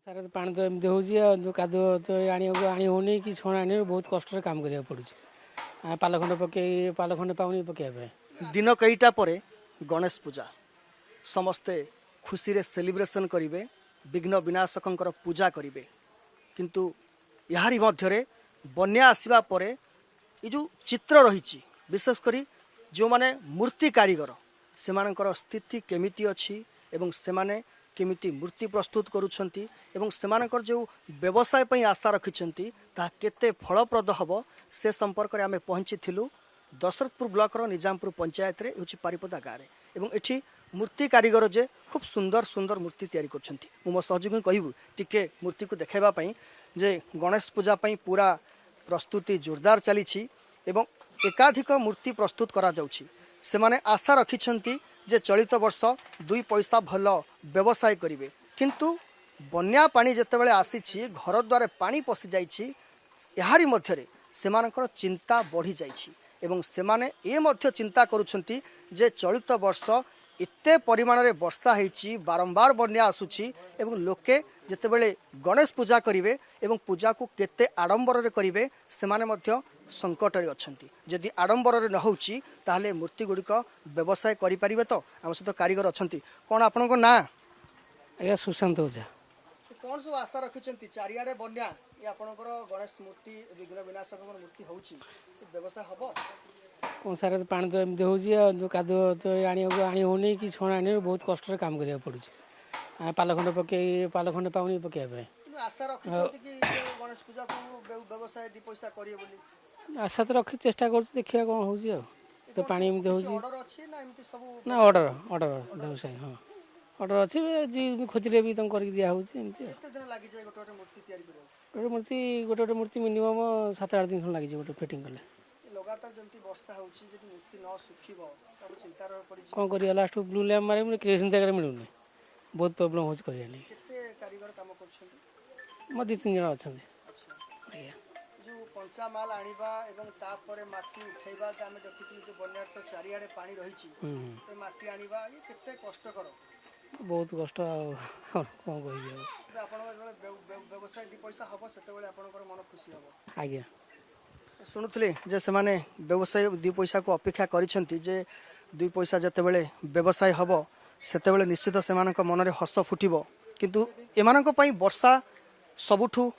सारा तो पानी तो एमती हो कादुଅ तो आनी होनी कि छणा आनी बहुत कष्ट काम करा पड़ुଛି पाल खंडे पाऊनी पकड़ा दिन कईटा पर गणेश पूजा समस्ते खुशी रे सेलिब्रेशन करेंगे विघ्न विनाशकर पूजा करेंगे किंतु यारी मध्य बन्या आसवा पर ये जो चित्र रही विशेषकर जो माने मूर्ति कारीगर से स्थिति केमिति अच्छी एवं से माने केमिति मूर्ति प्रस्तुत करुछंती एवं सेमानकर जो व्यवसाय पई आशा रखिछंती ता केते फलप्रद हबो से संपर्क रे आमे पहुंची थिलु दशरथपुर ब्लॉक रो निजामपुर पंचायत रे होची पारिपदा गाँव रे एवं एठी मूर्ति कारीगर जे खूब सुंदर सुंदर मूर्ति तैयारी करछंती मो सहयोगी कहबू टिके मूर्ति को देखाइबा पई जे गणेश पूजा पई पूरा प्रस्तुति जोरदार चली एवं एकाधिक मूर्ति प्रस्तुत करा जाउछि से माने आशा रखिछंती जे चलित वर्ष 2 पैसा भल व्यवसाय करेंगे किंतु बन्या पानी जितेबाला आसी घर द्वार पानी पशि जाइछि यारी मध्य सेमानकर चिंता बढ़ी जाइछि एवं सेमाने ए मध्य चिंता करुछंती जे चलित वर्ष एते परिमाण रे वर्षा होइछि बारंबार बन्या आसुछि एवं लोके जितेबाला गणेश पूजा करेंगे एवं पूजा को केते आडंबर रे करेंगे सेमाने मध्य संकट रे अछंती जदि आडंबर रे न होउछि ताहले मूर्ति गुड़िक व्यवसाय करि परिबे तो हम सहित कारीगर अछंती कोन आपन को ना आज्ञा सुशांत ओझा कौन सब आशा रखिछंती चारियाडे बन्या ये आपनकर गणेश मूर्ति विघ्न विनाशक मूर्ति होउछि व्यवसाय हबो कौन सारा तो पानी तो एमती हो कादुଅ तो आनी होनी कि छणा आनी बहुत कष्ट काम करा पड़ुଛି पाल खंडे पाऊनी पकड़ा आशा रखिछंती कि गणेश पूजा को व्यवसाय 2 पैसा करिए बोली आशा तो रखी चेष्टा कर देखिए कौन हो तो पानी एमती हो ऑर्डर अछि ना एमती सब ना ऑर्डर व्यवसाय हाँ ऑर्डर अच्छी जी खोजरे भी तुम करके दिया होती केते दिन लागि जाय गोटे मूर्ति तैयारी करियो गोटे मूर्ति मिनिमम 7-8 दिन लगी गोटे फिटिंग कले लगातार जमती वर्षा होउछि जदि मूर्ति न सुखिबो तब चिंता रह पड़ी कौन करिया लास्ट ब्लू लैम्प मारे क्रिएशन जगह मिलुनी बहुत प्रॉब्लम हो करिया नहीं केते कारीगर काम करछंती मो 2-3 जन अच्छा अच्छा जो पंचा माल आनिबा एवं तापरे माटी उठेबा के हमें देखिथि जे बन्यार तो चारियाडे पानी रहिछि तो माटी आनिबा ये केते कष्ट करो बहुत कष्ट कौन कहि आपण व्यवसाय 2 पैसा हबो सेते बेले आपनकर मन खुशी हबो आज्ञा शुणुले जे से माने व्यवसाय 2 पैसा को अपेक्षा करिसेंती जे 2 पैसा जते बेले व्यवसाय हबो सेते बेले निश्चित से मानक मन रे हस फुटिबो किंतु एमानक पई वर्षा सबुठु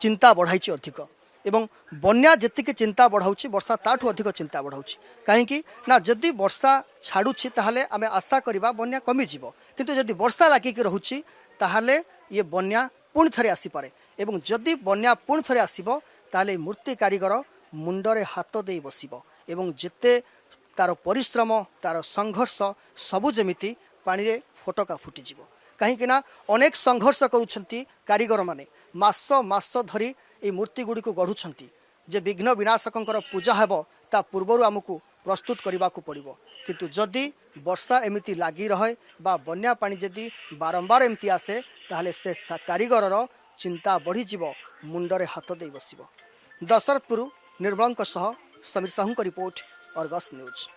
चिंता बढ़ाई अधिक एवं बन्या जेतिके चिंता बढ़ाऊँ वर्षा ताठू अधिक चिंता बढ़ाऊँ कहीं ना जदि वर्षा छाड़ुछि ताहले आमे आशा करिबा बन्या कमी जीवो किंतु जदि वर्षा लागिक रहुछि ताहले ये बन्या पुणी थरे आसी पारे एवं जदि बन्या पुणी थरे आसीबो ताहले मूर्ति कारीगर मुंडरे हाथ दे बसिबो एवं जेते तार परिश्रम तार संघर्ष सबु जेमिति पानी रे फोटका फुटी जीवो कहीं ना अनेक संघर्ष करुछंती कारीगर माने मास मास धरी ये मूर्ति गुड़ी को गढ़ुछंती जे विघ्न विनाशकर पूजा हेब ता पूर्वर आमको प्रस्तुत करने को पड़ो किंतु जदि वर्षा एमती लगी रहे बा बन्या पानी जदि बारंबार एमती आसे ताहले से कारीगर चिंता बढ़ी जीव मुंडरे हाथ दे बसिबो। दशरथपुर निर्मलंक सह समीर साहू का रिपोर्ट अर्गस न्यूज।